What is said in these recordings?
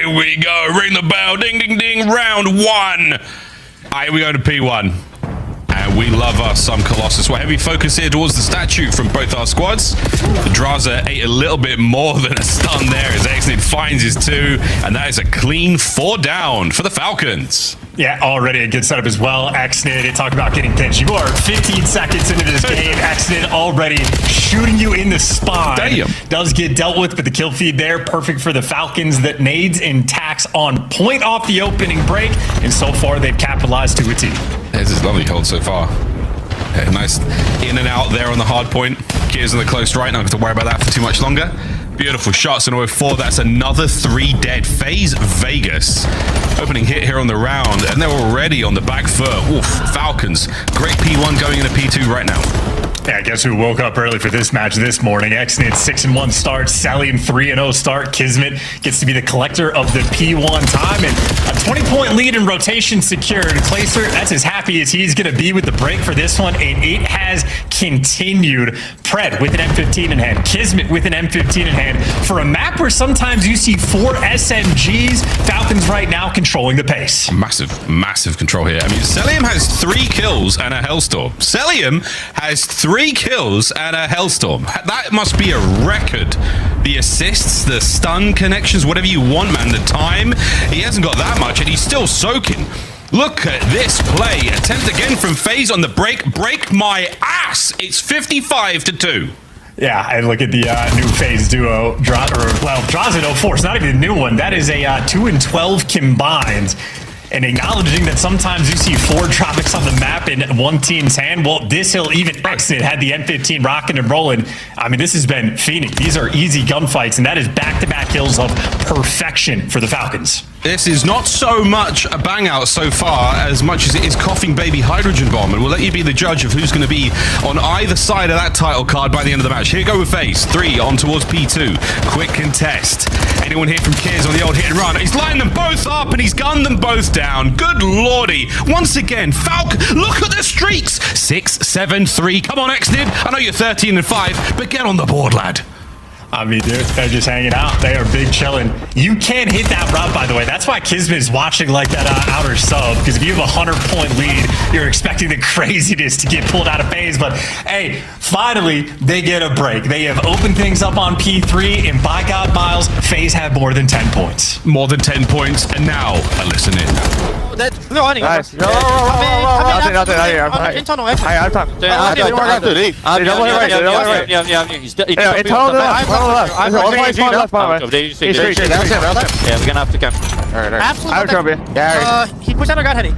Here we go. Ring the bell. Ding, ding, ding. Round one. Here we go to P1. And we love us some Colossus. We're heavy focus here towards the statue from both our squads. The Draza ate a little bit more than a stun there as Exnid finds his two. And that is a clean 4 down for the Falcons. Yeah, already a good setup as well. Exnid, talk about getting pinched. You are 15 seconds into this game. Exnid already shooting you in the spine. Damn. Does get dealt with, but the kill feed there, perfect for the Falcons. That nades and tacks on point off the opening break. And so far, they've capitalized to a T. There's this lovely hold so far. Yeah, nice in and out there on the hard point. Gears in the close right. Not going to worry about that for too much longer. Beautiful shots in 0-4. That's another 3 dead. Faze Vegas. Opening hit here on the round, and they're already on the back foot. Oof, Falcons. Great P1 going into P2 right now. Yeah, guess who woke up early for this match this morning? Exnid 6-1 start, Salium 3-0 start. Kismet gets to be the collector of the P1 time, and a 20-point lead in rotation secured. Clayster, that's as happy as he's going to be with the break for this one, and it has continued. Pred with an M15 in hand, Kismet with an M15 in hand. For a map where sometimes you see 4 SMGs, Falcons right now controlling the pace. Massive control here. I mean, Salium has 3 kills and a Hellstorm. Salium has 3 kills and a Hellstorm. That must be a record. The assists, the stun connections, whatever you want, man. The time, he hasn't got that much, and he's still soaking. Look at this play. Attempt again from Faze on the break. Break my ass. It's 55-2. Yeah, and look at the new Faze duo. Draza 04. It's not even a new one. That is a 2-12 combined. And acknowledging that sometimes you see 4 tropics on the map in one team's hand. Well, this hill, even Exnid had the M15 rocking and rolling. I mean, this has been fiending. These are easy gunfights, and that is back-to-back kills of perfection for the Falcons. This is not so much a bang out so far as much as it is coughing baby hydrogen bomb, and we'll let you be the judge of who's going to be on either side of that title card by the end of the match. Here go with Faze. 3 on towards P2. Quick contest. Anyone here from Kiers on the old hit and run? He's lined them both up and he's gunned them both down. Good lordy. Once again, Falcon, look at the streaks. 6, 7, 3. Come on, Exnid. I know you're 13-5, but get on the board, lad. I mean, dude, they're just hanging out. They are big chilling. You can't hit that route, by the way. That's why Kismet is watching like that outer sub, because if you have a 100-point lead, you're expecting the craziness to get pulled out of Faze. But hey, finally, they get a break. They have opened things up on P3, and by God, Miles, Faze have more than 10 points. More than 10 points, and now a listen in. No, I Nice. nothing. Internal exit. Hey, I'm talking. Yeah, we're gonna have to camp. Absolutely. He pushed out our god heading.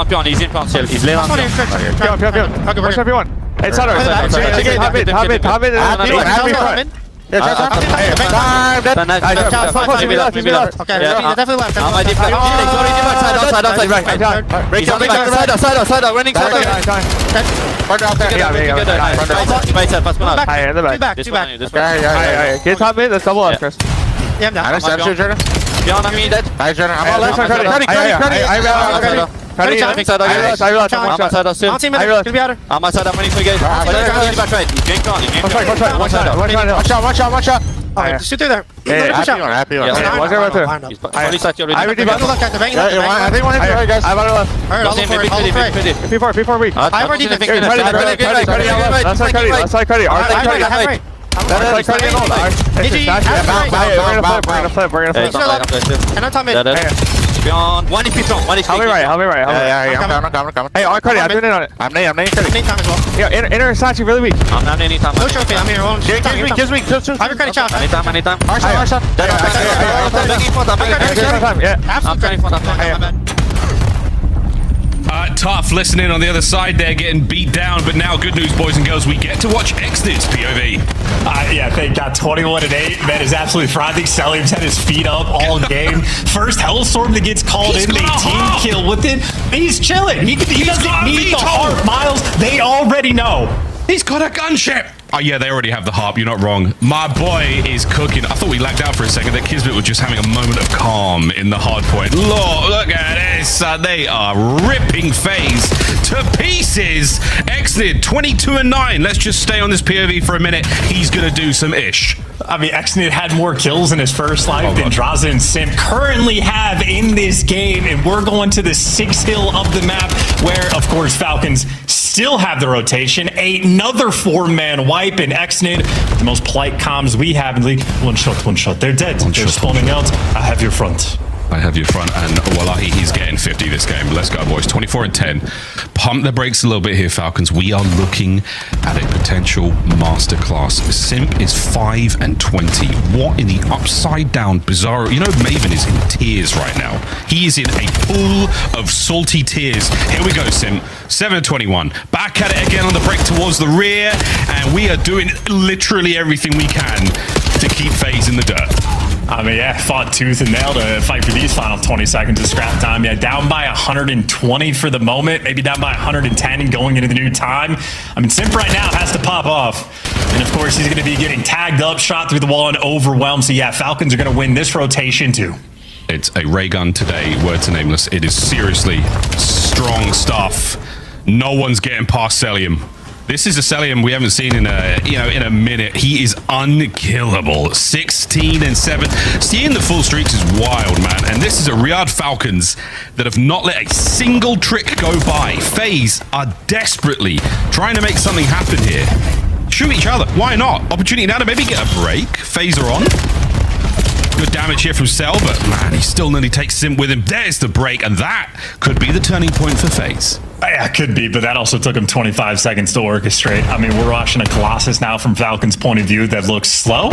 Beyond, he's in front still. He's laying on. Push everyone. It's Sutter. Alright, shoot through there. Happy one. P4 weak. Beyond. One is Help me right. I'm coming. Hey, I'm credit. I'm doing it on it. I'm name. Anytime as well. Yeah, inner is actually really weak. I'm not anytime. No trophy, I'm here. Gives me. Have your credit challenge. Anytime. Arson. Yeah. Absolutely. Tough listening on the other side there, getting beat down, but now good news, boys and girls, we get to watch Exnid's POV. Yeah, thank God, 21-8. That is absolutely frightening. Salium's had his feet up all game. First Hellstorm that gets called in, they team kill with it. He's chilling. He doesn't need the heart, Miles. They already know. He's got a gunship. Oh yeah, they already have the harp, you're not wrong. My boy is cooking. I thought we lagged out for a second, that Kismet was just having a moment of calm in the hard point. Look at this. this. They are ripping Faze to pieces. Exnid 22-9. Let's just stay on this POV for a minute. He's going to do some ish. I mean, Exnid had more kills in his first life than Draza and Simp currently have in this game, and we're going to the 6th hill of the map, where, of course, Falcons still have the rotation. Another 4-man wipe, and Exnid, the most polite comms we have in the league. One shot. They're dead. They're spawning out. I have your front. I have your front, and wallahi, he's getting 50 this game. Let's go, boys. 24-10. Pump the brakes a little bit here, Falcons. We are looking at a potential masterclass. Simp is 5-20. What in the upside down bizarro? You know, Maven is in tears right now. He is in a pool of salty tears. Here we go, Simp. 7-21. Back at it again on the break towards the rear, and we are doing literally everything we can to keep Faze in the dirt. I mean, yeah, fought tooth and nail to fight for these final 20 seconds of scrap time. Yeah, down by 120 for the moment, maybe down by 110 going into the new time. I mean, Simp right now has to pop off. And of course, he's going to be getting tagged up, shot through the wall, and overwhelmed. So yeah, Falcons are going to win this rotation too. It's a ray gun today, word to nameless. It is seriously strong stuff. No one's getting past Celium. This is a Celium we haven't seen in a minute. He is unkillable. 16-7. Seeing the full streaks is wild, man. And this is a Riyadh Falcons that have not let a single trick go by. Faze are desperately trying to make something happen here. Shoot each other. Why not? Opportunity now to maybe get a break. Phaser on. Good damage here from Cell, but man, he still nearly takes Simp with him. There's the break, and that could be the turning point for Faze. Yeah, could be, but that also took him 25 seconds to orchestrate. I mean, we're watching a Colossus now from Falcon's point of view that looks slow.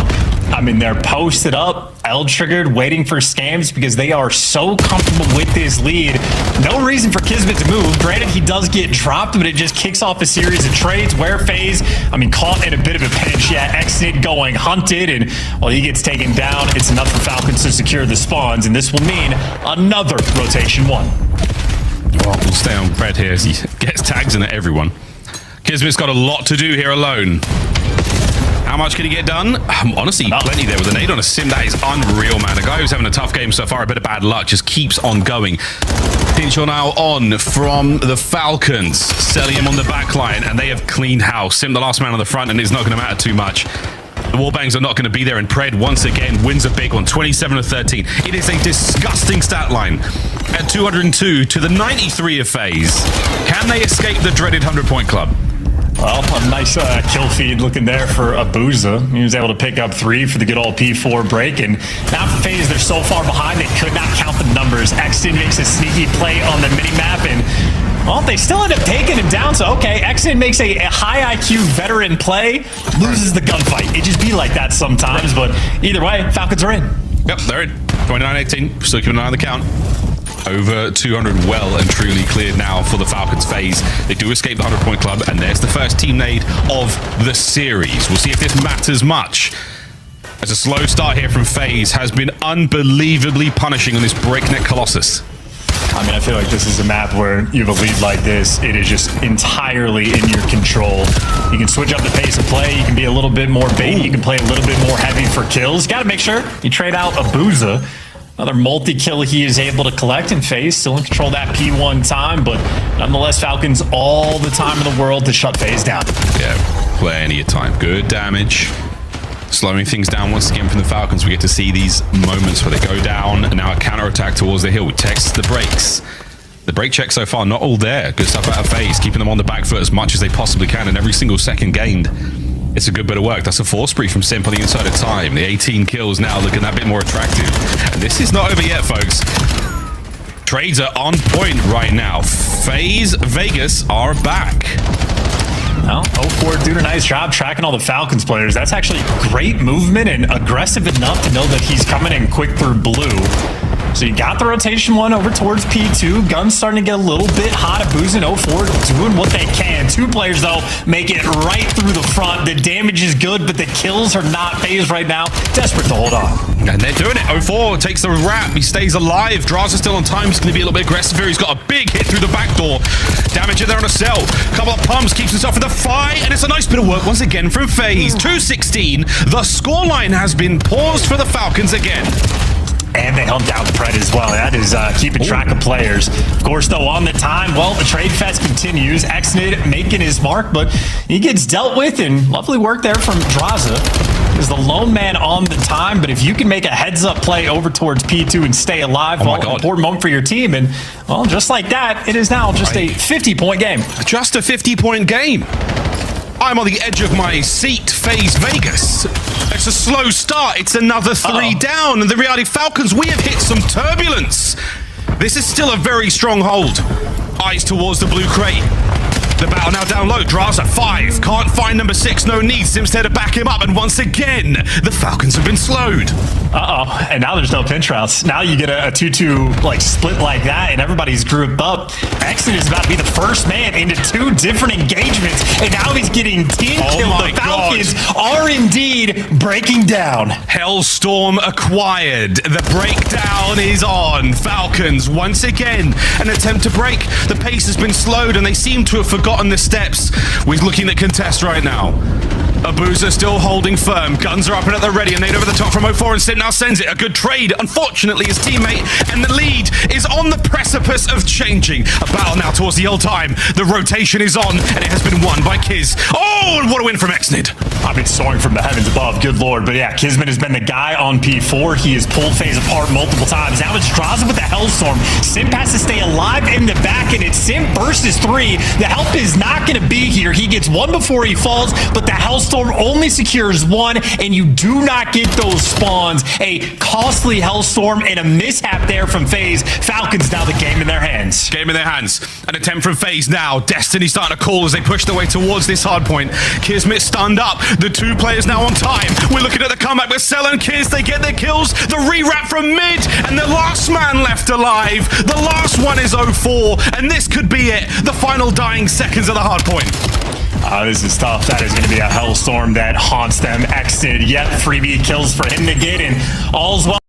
I mean, they're posted up, L-triggered, waiting for scams because they are so comfortable with this lead. No reason for Kismet to move. Granted, he does get dropped, but it just kicks off a series of trades where Faze, I mean, caught in a bit of a pinch. Yeah, Exit going hunted, and while he gets taken down, it's enough for Falcons to secure the spawns, and this will mean another rotation one. Well, we'll stay on Fred here as he gets tags in at everyone. Kismet's got a lot to do here alone. How much can he get done? Honestly, plenty there with an 8 on a Sim. That is unreal, man. A guy who's having a tough game so far, a bit of bad luck, just keeps on going. Pinch now on from the Falcons. Celium on the back line, and they have cleaned house. Sim, the last man on the front, and it's not going to matter too much. The wallbangs are not going to be there, and Pred once again wins a big one, 27-13. It is a disgusting stat line at 202 to the 93 of Faze. Can they escape the dreaded 100-point club? Well, a nice kill feed looking there for Abuza. He was able to pick up 3 for the good old P4 break, and now for Faze, they're so far behind they could not count the numbers. Exton makes a sneaky play on the mini-map, and well, they still end up taking him down, so okay, Exton makes a high IQ veteran play, loses the gunfight. It just be like that sometimes, but either way, Falcons are in. Yep, they're in. 29-18, still keeping an eye on the count. Over 200 well and truly cleared now for the Falcons. Faze. They do escape the 100-point club, and there's the first team nade of the series. We'll see if this matters much. As a slow start here from Faze has been unbelievably punishing on this breakneck Colossus. I mean, I feel like this is a map where you have a lead like this. It is just entirely in your control. You can switch up the pace of play. You can be a little bit more bait. You can play a little bit more heavy for kills. Got to make sure you trade out Abuza. Another multi-kill he is able to collect, and Faze still in control of that P1 time, but nonetheless, Falcons all the time in the world to shut Faze down. Yeah, plenty of time. Good damage. Slowing things down once again from the Falcons. We get to see these moments where they go down, and now a counter-attack towards the hill. Tests the brakes. The brake check so far, not all there. Good stuff out of Faze, keeping them on the back foot as much as they possibly can, and every single second gained. It's a good bit of work. That's a 4 spree from Simp on the inside of time. The 18 kills now looking that bit more attractive. And this is not over yet, folks. Trades are on point right now. Faze Vegas are back. Well, 0-4 doing a nice job tracking all the Falcons players. That's actually great movement and aggressive enough to know that he's coming in quick through blue. So you got the rotation one over towards P2. Guns starting to get a little bit hot. Abuza and 0-4 doing what they can. 2 players, though, make it right through the front. The damage is good, but the kills are not Faze right now. Desperate to hold on. And they're doing it. 0-4 takes the wrap. He stays alive. Draza still on time. He's going to be a little bit aggressive here. He's got a big hit through the back door. Damage in there on a cell. Couple of pumps. Keeps himself in the fight. And it's a nice bit of work once again from Faze. 2-16. The scoreline has been paused for the Falcons again. And they hunt down Pred as well. That is keeping track of players. Of course, though, on the time, well, the trade fest continues. Xnid making his mark, but he gets dealt with, and lovely work there from Draza. Is the lone man on the time, but if you can make a heads-up play over towards P2 and stay alive, well, an important moment for your team, and, well, just like that, it is now just a 50-point game. Just a 50-point game. I'm on the edge of my seat, Faze Vegas. It's a slow start. It's another 3 down, and the Riyadh Falcons, we have hit some turbulence. This is still a very strong hold. Eyes towards the blue crate. The battle now down low. Draza 5. Can't find number 6. No need. Sims there to back him up. And once again, the Falcons have been slowed. Uh-oh. And now there's no pinch routes. Now you get a 2-2 like split like that, and everybody's grouped up. Exit is about to be the first man into 2 different engagements, and now he's getting team killed. The Falcons are indeed breaking down. Hellstorm acquired. The breakdown is on. Falcons, once again, an attempt to break. The pace has been slowed, and they seem to have forgotten the steps. We're looking at contest right now. Abuza still holding firm. Guns are up and at the ready, and nade over the top from 04, and Sim now sends it. A good trade. Unfortunately, his teammate, and the lead is on the precipice of changing. A battle now towards the old time. The rotation is on, and it has been won by Kiz. Oh, and what a win from Xnid. I've been soaring from the heavens above, good lord. But yeah, Kismet has been the guy on P4. He has pulled Faze apart multiple times. Now it's Draza with the Hellstorm. Sim has to stay alive in the back, and it's Sim versus 3. The help is not going to be here. He gets 1 before he falls, but the Hellstorm only secures 1, and you do not get those spawns. A costly Hellstorm and a mishap there from Faze. Falcons now the game in their hands. Game in their hands. An attempt from Faze now. Destiny starting to call as they push their way towards this hard point. Kismet stunned up. The 2 players now on time. We're looking at the comeback with Cell and Kiz. They get their kills. The rewrap from mid, and the last man left alive. The last one is 04, and this could be it. The final dying seconds of the hard point. This is tough. That is going to be a Hellstorm that haunts them. Exit, yet freebie kills for him to get, and all's well.